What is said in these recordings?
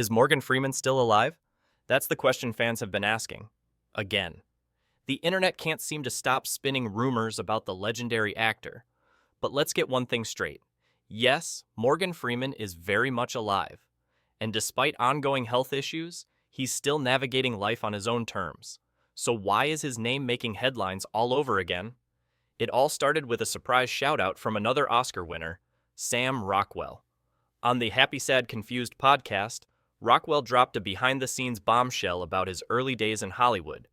Is Morgan Freeman still alive? That's the question fans have been asking. Again. The internet can't seem to stop spinning rumors about the legendary actor. But let's get one thing straight. Yes, Morgan Freeman is very much alive. And despite ongoing health issues, he's still navigating life on his own terms. So why is his name making headlines all over again? It all started with a surprise shout-out from another Oscar winner, Sam Rockwell. On the Happy Sad Confused podcast, Rockwell dropped a behind-the-scenes bombshell about his early days in Hollywood.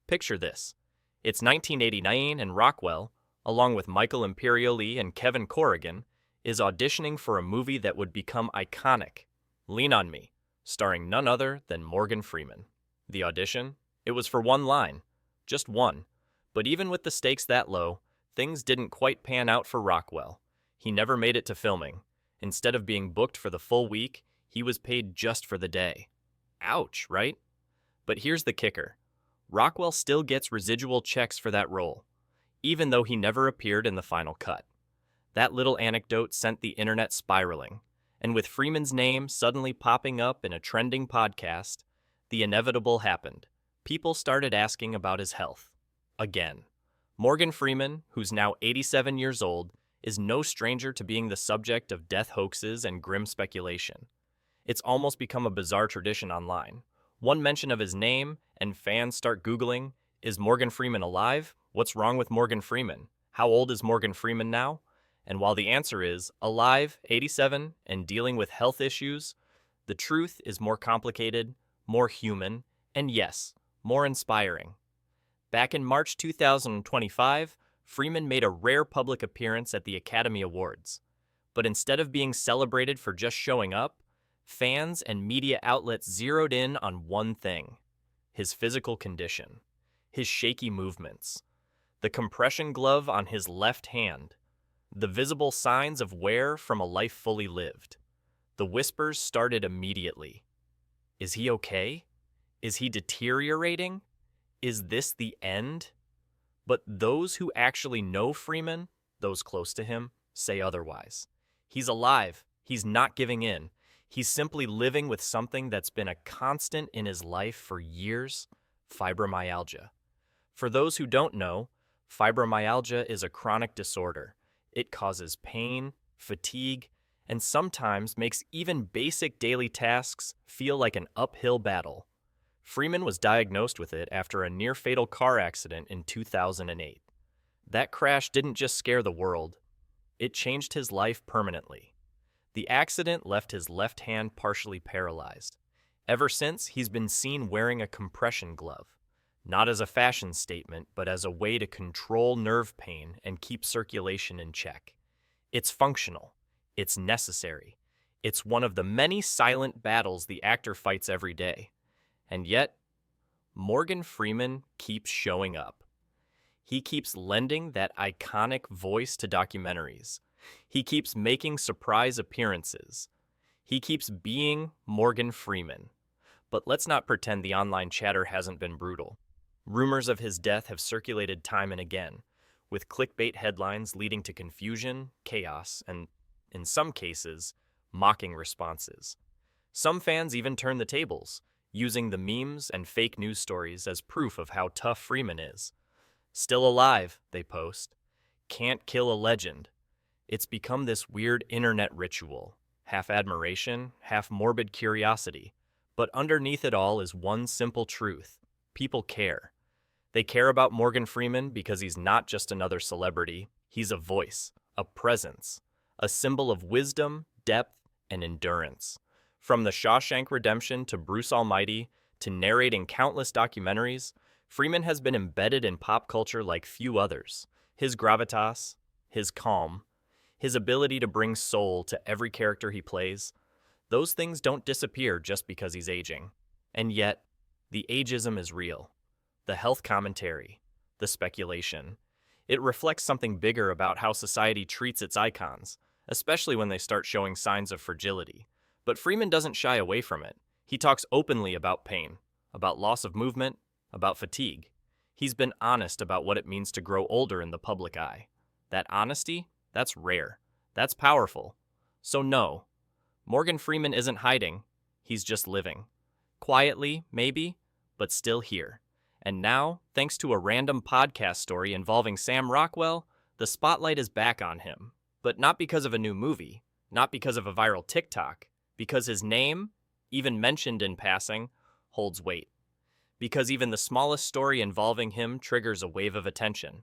Picture this. It's 1989 and Rockwell, along with Michael Imperioli and Kevin Corrigan, is auditioning for a movie that would become iconic, Lean on Me, starring none other than Morgan Freeman. The audition? It was for one line. Just one. But even with the stakes that low, things didn't quite pan out for Rockwell. He never made it to filming. Instead of being booked for the full week, he was paid just for the day. Ouch, right? But here's the kicker. Rockwell still gets residual checks for that role, even though he never appeared in the final cut. That little anecdote sent the internet spiraling, and with Freeman's name suddenly popping up in a trending podcast, the inevitable happened. People started asking about his health. Again. Morgan Freeman, who's now 87 years old, is no stranger to being the subject of death hoaxes and grim speculation. It's almost become a bizarre tradition online. One mention of his name, and fans start Googling, is Morgan Freeman alive? What's wrong with Morgan Freeman? How old is Morgan Freeman now? And while the answer is alive, 87, and dealing with health issues, the truth is more complicated, more human, and yes, more inspiring. Back in March 2025, Freeman made a rare public appearance at the Academy Awards. But instead of being celebrated for just showing up, fans and media outlets zeroed in on one thing: his physical condition, his shaky movements, the compression glove on his left hand, the visible signs of wear from a life fully lived. The whispers started immediately. Is he okay? Is he deteriorating? Is this the end? But those who actually know Freeman, those close to him, say otherwise. He's alive. He's not giving in. He's simply living with something that's been a constant in his life for years: fibromyalgia. For those who don't know, fibromyalgia is a chronic disorder. It causes pain, fatigue, and sometimes makes even basic daily tasks feel like an uphill battle. Freeman was diagnosed with it after a near-fatal car accident in 2008. That crash didn't just scare the world. It changed his life permanently. The accident left his left hand partially paralyzed. Ever since, he's been seen wearing a compression glove, not as a fashion statement, but as a way to control nerve pain and keep circulation in check. It's functional. It's necessary. It's one of the many silent battles the actor fights every day. And yet, Morgan Freeman keeps showing up. He keeps lending that iconic voice to documentaries. He keeps making surprise appearances. He keeps being Morgan Freeman. But let's not pretend the online chatter hasn't been brutal. Rumors of his death have circulated time and again, with clickbait headlines leading to confusion, chaos, and, in some cases, mocking responses. Some fans even turn the tables, using the memes and fake news stories as proof of how tough Freeman is. Still alive, they post. Can't kill a legend. It's become this weird internet ritual, half admiration, half morbid curiosity. But underneath it all is one simple truth: people care. They care about Morgan Freeman because he's not just another celebrity. He's a voice, a presence, a symbol of wisdom, depth, and endurance. From The Shawshank Redemption to Bruce Almighty to narrating countless documentaries, Freeman has been embedded in pop culture like few others. His gravitas, his calm, his ability to bring soul to every character he plays, those things don't disappear just because he's aging. And yet, the ageism is real. The health commentary, the speculation. It reflects something bigger about how society treats its icons, especially when they start showing signs of fragility. But Freeman doesn't shy away from it. He talks openly about pain, about loss of movement, about fatigue. He's been honest about what it means to grow older in the public eye. That honesty, that's rare. That's powerful. So no, Morgan Freeman isn't hiding. He's just living. Quietly, maybe, but still here. And now, thanks to a random podcast story involving Sam Rockwell, the spotlight is back on him. But not because of a new movie, not because of a viral TikTok, because his name, even mentioned in passing, holds weight. Because even the smallest story involving him triggers a wave of attention.